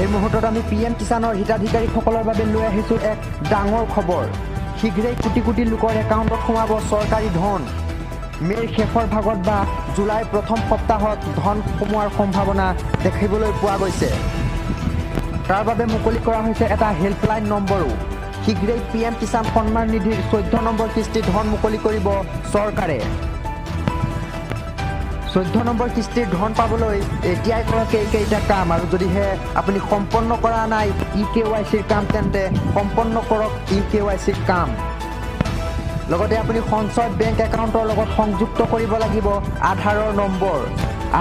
এই মুহূৰ্তত আমি PM কিষাণৰ হিতাধিকাৰীসকলৰ বাবে লৈ আহিছোঁ এক ডাঙৰ খবৰ। শীঘ্ৰেই কোটি কোটি লোকৰ একাউণ্টত সোমাব চৰকাৰী ধন। মে'ৰ শেষৰ ভাগত বা জুলাইৰ প্ৰথম সপ্তাহত ধন সোমোৱাৰ সম্ভাৱনা দেখিবলৈ পোৱা গৈছে। তাৰ বাবে মুকলি কৰা হৈছে এটা হেল্পলাইন নম্বৰো। শীঘ্ৰেই PM কিষাণ সন্মান নিধিৰ 14 নম্বৰ কিস্তিৰ ধন মুকলি কৰিব চৰকাৰে। 14 নম্বৰ কিস্তিৰ ধন পাবলৈ এতিয়াই কৰক এইকেইটা কাম, আৰু যদিহে আপুনি সম্পন্ন কৰা নাই eKYCৰ কাম তেন্তে সম্পন্ন কৰক eKYCৰ কাম। লগতে আপুনি সঞ্চয় বেংক একাউণ্টৰ লগত সংযুক্ত কৰিব লাগিব আধাৰৰ নম্বৰ।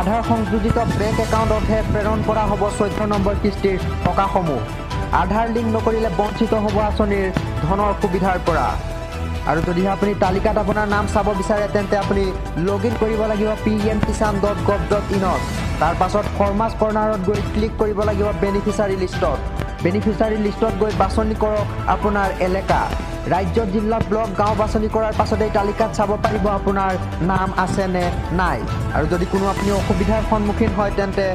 আধাৰ সংযোজিত বেংক একাউণ্টতহে প্ৰেৰণ কৰা হ'ব 14 নম্বৰ কিস্তিৰ টকাসমূহ। আধাৰ লিংক নকৰিলে বঞ্চিত হ'ব আঁচনিৰ ধনৰ সুবিধাৰ পৰা। আৰু যদিহে আপুনি তালিকাত আপোনাৰ নাম চাব বিচাৰে তেন্তে আপুনি লগইন কৰিব লাগিব pmkishan.gov.in-ত। তাৰ পাছত ফৰ্মাছ কৰ্ণাৰত গৈ ক্লিক কৰিব লাগিব বেনিফিচাৰী লিষ্টত। বেনিফিচাৰী লিষ্টত গৈ বাছনি কৰক আপোনাৰ এলেকা। ৰাজ্য, জিলা, ব্লক, গাঁও বাছনি কৰাৰ পাছতে এই তালিকাত চাব পাৰিব আপোনাৰ নাম আছে নে নাই। আৰু যদি কোনো আপুনি অসুবিধাৰ সন্মুখীন হয় তেন্তে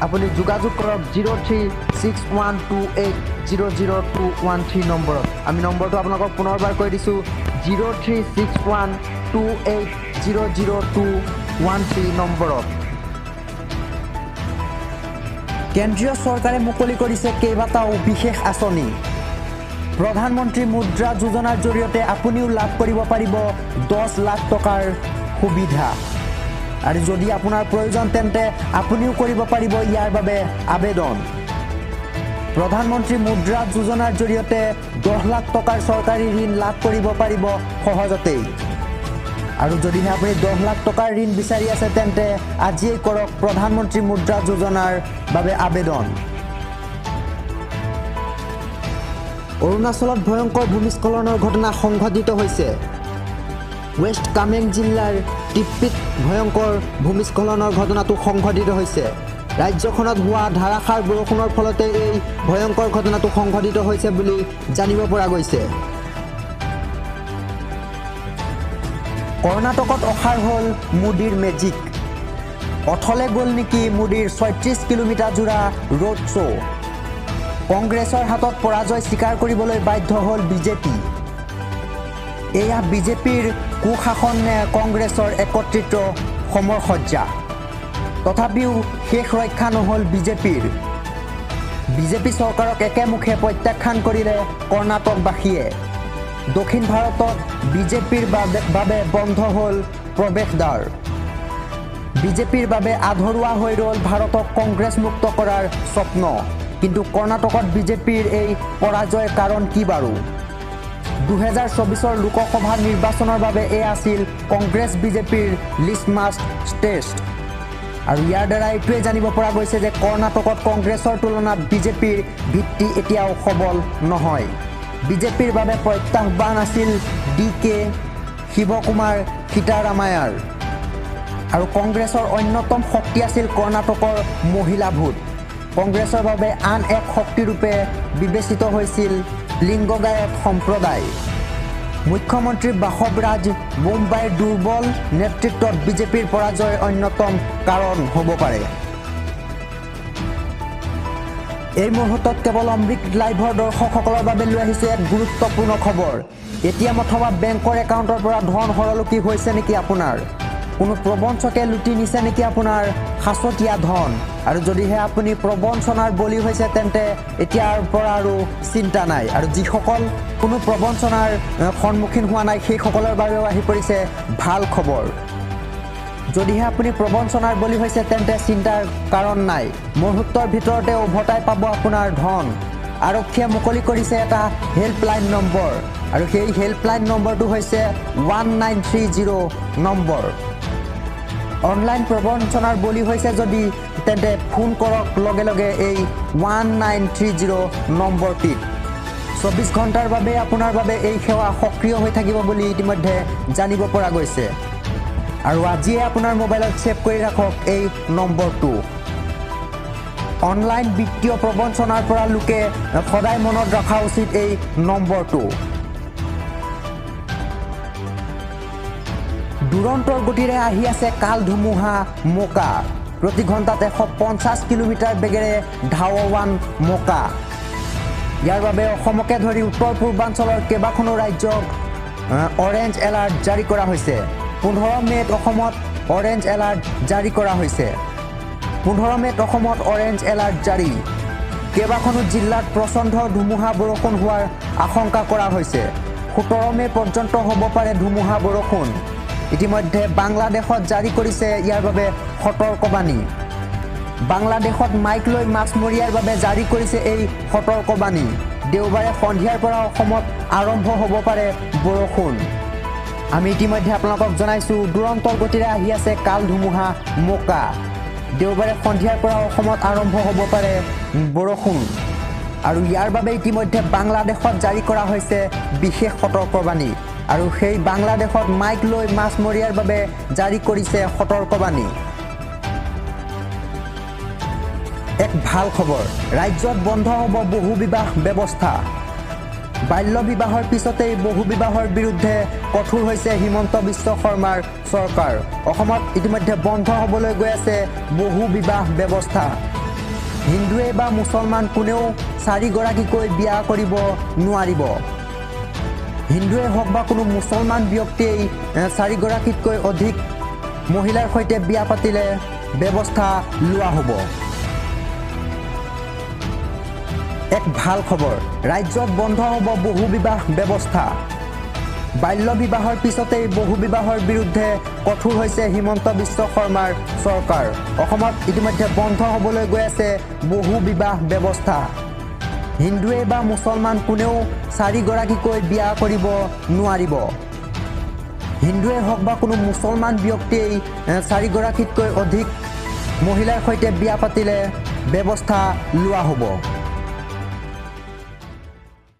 আপুনি যোগাযোগ কৰক 036128000213 নম্বৰত। আমি নম্বৰটো আপোনালোকক পুনৰবাৰ কৈ দিছোঁ 036128000213 নম্বৰত। কেন্দ্ৰীয় চৰকাৰে মুকলি কৰিছে কেইবাটাও বিশেষ আঁচনি। প্ৰধানমন্ত্ৰী মুদ্ৰা যোজনাৰ জৰিয়তে আপুনিও লাভ কৰিব পাৰিব 10 লাখ টকাৰ সুবিধা। আৰু যদি আপোনাৰ প্ৰয়োজন তেন্তে আপুনিও কৰিব পাৰিব ইয়াৰ বাবে আবেদন। প্ৰধানমন্ত্ৰী মুদ্ৰা যোজনাৰ জৰিয়তে 10 লাখ টকাৰ চৰকাৰী ঋণ লাভ কৰিব পাৰিব সহজতেই। আৰু যদিহে আপুনি 10 লাখ টকাৰ ঋণ বিচাৰি আছে তেন্তে আজিয়েই কৰক প্ৰধানমন্ত্ৰী মুদ্ৰা যোজনাৰ বাবে আবেদন। অৰুণাচলত ভয়ংকৰ ভূমিস্খলনৰ ঘটনা সংঘটিত হৈছে। ৱেষ্ট কামেং জিলাৰ টিপ্পিত ভয়ংকৰ ভূমিস্খলনৰ ঘটনাটো সংঘটিত হৈছে। ৰাজ্যখনত হোৱা ধাৰাসাৰ বৰষুণৰ ফলতে এই ভয়ংকৰ ঘটনাটো সংঘটিত হৈছে বুলি জানিব পৰা গৈছে। কৰ্ণাটকত অসাৰ হ'ল মোদীৰ মেজিক। অথলে গ'ল নেকি মোদীৰ 36 কিলোমিটাৰ জোৰা ৰোড শ্ব'। কংগ্ৰেছৰ হাতত পৰাজয় স্বীকাৰ কৰিবলৈ বাধ্য হ'ল বিজেপি। এয়া বিজেপিৰ কুশাসন নে কংগ্ৰেছৰ একত্ৰিত সমৰসজ্জা। তথাপিও শেষ ৰক্ষা নহ'ল বিজেপিৰ। বিজেপি চৰকাৰক একেমুখে প্ৰত্যাখ্যান কৰিলে কৰ্ণাটকবাসীয়ে। দক্ষিণ ভাৰতত বিজেপিৰ বাবে বন্ধ হ'ল প্ৰৱেশদ্বাৰ। বিজেপিৰ বাবে আধৰুৱা হৈ ৰ'ল ভাৰতক কংগ্ৰেছমুক্ত কৰাৰ স্বপ্ন। কিন্তু কৰ্ণাটকত বিজেপিৰ এই পৰাজয়ৰ কাৰণ কি বাৰু? 2024 লোকসভা নিৰ্বাচনৰ বাবে এয়া আছিল কংগ্ৰেছ বিজেপিৰ লিটমাছ টেষ্ট। আৰু ইয়াৰ দ্বাৰা এইটোৱে জানিব পৰা গৈছে যে কৰ্ণাটকত কংগ্ৰেছৰ তুলনাত বিজেপিৰ ভিত্তি এতিয়াও সবল নহয়। বিজেপিৰ বাবে প্ৰত্যাহ্বান আছিল DK, শিৱকুমাৰ সিতাৰামায়াৰ। আৰু কংগ্ৰেছৰ অন্যতম শক্তি আছিল কৰ্ণাটকৰ মহিলা ভোট। কংগ্ৰেছৰ বাবে আন এক শক্তিৰূপে বিবেচিত হৈছিল লিংগগায়ত সম্প্ৰদায়। মুখ্যমন্ত্ৰী বাসৱৰাজ মুম্বাইৰ দুৰ্বল নেতৃত্বত বিজেপিৰ পৰাজয়ৰ অন্যতম কাৰণ হ'ব পাৰে। এই মুহূৰ্তত কেৱল অমৃত লাইভৰ দৰ্শকসকলৰ বাবে লৈ আহিছে এক গুৰুত্বপূৰ্ণ খবৰ। ATM অথবা বেংকৰ একাউণ্টৰ পৰা ধন সৰলকি হৈছে নেকি আপোনাৰ? কোনো প্ৰবঞ্চকে লুটি নিছে নেকি আপোনাৰ সাঁচতীয়া ধন? আৰু যদিহে আপুনি প্ৰবঞ্চনাৰ বলি হৈছে তেন্তে এতিয়াৰ পৰা আৰু চিন্তা নাই। আৰু যিসকল কোনো প্ৰবঞ্চনাৰ সন্মুখীন হোৱা নাই সেইসকলৰ বাবেও আহি পৰিছে ভাল খবৰ। যদিহে আপুনি প্ৰবঞ্চনাৰ বলি হৈছে তেন্তে চিন্তাৰ কাৰণ নাই। মুহূৰ্তৰ ভিতৰতে উভতাই পাব আপোনাৰ ধন। আৰক্ষীয়ে মুকলি কৰিছে এটা হেল্পলাইন নম্বৰ, আৰু সেই হেল্পলাইন নম্বৰটো হৈছে 1930 নম্বৰ। অনলাইন প্ৰবঞ্চনাৰ বলি হৈছে যদি তেন্তে ফোন কৰক লগে লগে এই 1930 নম্বৰটিত। 24 ঘণ্টাৰ বাবে আপোনাৰ বাবে এই সেৱা সক্ৰিয় হৈ থাকিব বুলি ইতিমধ্যে জানিব পৰা গৈছে। আৰু আজিয়ে আপোনাৰ মোবাইলত ছেভ কৰি ৰাখক এই নম্বৰটো। অনলাইন বিত্তীয় প্ৰবঞ্চনাৰ পৰা লোকে সদায় মনত ৰখা উচিত এই নম্বৰটো। দুৰন্তৰ গতিৰে আহি আছে কাল ধুমুহা মোকা। প্ৰতি ঘণ্টাত 150 কিলোমিটাৰ বেগেৰে ধাৱমান মকা। ইয়াৰ বাবে অসমকে ধৰি উত্তৰ পূৰ্বাঞ্চলৰ কেইবাখনো ৰাজ্যক অৰেঞ্জ এলাৰ্ট জাৰি কৰা হৈছে। 15 মে'ত অসমত অৰেঞ্জ এলাৰ্ট জাৰি কৰা হৈছে। 15 মে'ত অসমত অৰেঞ্জ এলাৰ্ট জাৰি। কেইবাখনো জিলাত প্ৰচণ্ড ধুমুহা বৰষুণ হোৱাৰ আশংকা কৰা হৈছে। 17 মে' পৰ্যন্ত হ'ব পাৰে ধুমুহা বৰষুণ। ইতিমধ্যে বাংলাদেশত জাৰি কৰিছে ইয়াৰ বাবে সতৰ্কবাণী। বাংলাদেশত মাইক লৈ মাছমৰীয়াৰ বাবে জাৰি কৰিছে এই সতৰ্কবাণী। দেওবাৰে সন্ধিয়াৰ পৰা অসমত আৰম্ভ হ'ব পাৰে বৰষুণ। আমি ইতিমধ্যে আপোনালোকক জনাইছোঁ দুৰন্তৰ গতিৰে আহি আছে কাল ধুমুহা মকা। দেওবাৰে সন্ধিয়াৰ পৰা অসমত আৰম্ভ হ'ব পাৰে বৰষুণ আৰু ইয়াৰ বাবে ইতিমধ্যে বাংলাদেশত জাৰি কৰা হৈছে বিশেষ সতৰ্কবাণী আৰু সেই বাংলাদেশত মাইক লৈ মাছমৰীয়াৰ বাবে জাৰি কৰিছে সতৰ্কবাণী। এক ভাল খবৰ, ৰাজ্যত বন্ধ হ'ব বহু বিবাহ ব্যৱস্থা। বাল্য বিবাহৰ পিছতেই বহু বিবাহৰ বিৰুদ্ধে কঠোৰ হৈছে হিমন্ত বিশ্ব শৰ্মাৰ চৰকাৰ। অসমত ইতিমধ্যে বন্ধ হ'বলৈ গৈ আছে বহু বিবাহ ব্যৱস্থা। হিন্দুৱে বা মুছলমান কোনেও 4গৰাকীকৈ বিয়া কৰিব নোৱাৰিব। হিন্দুৱে হওক বা কোনো মুছলমান ব্যক্তিয়েই 4গৰাকীতকৈ অধিক মহিলাৰ সৈতে বিয়া পাতিলে ব্যৱস্থা লোৱা হ'ব। এক ভাল খবৰ, ৰাজ্যত বন্ধ হ'ব বহু বিবাহ ব্যৱস্থা। বাল্য বিবাহৰ পিছতেই বহু বিবাহৰ বিৰুদ্ধে কঠোৰ হৈছে হিমন্ত বিশ্ব শৰ্মাৰ চৰকাৰ। অসমত ইতিমধ্যে বন্ধ হ'বলৈ গৈ আছে বহু বিবাহ ব্যৱস্থা। হিন্দুৱে বা মুছলমান কোনেও 4গৰাকীকৈ বিয়া কৰিব নোৱাৰিব। হিন্দুৱে হওক বা কোনো মুছলমান ব্যক্তিয়েই 4গৰাকীতকৈ অধিক মহিলাৰ সৈতে বিয়া পাতিলে ব্যৱস্থা লোৱা হ'ব।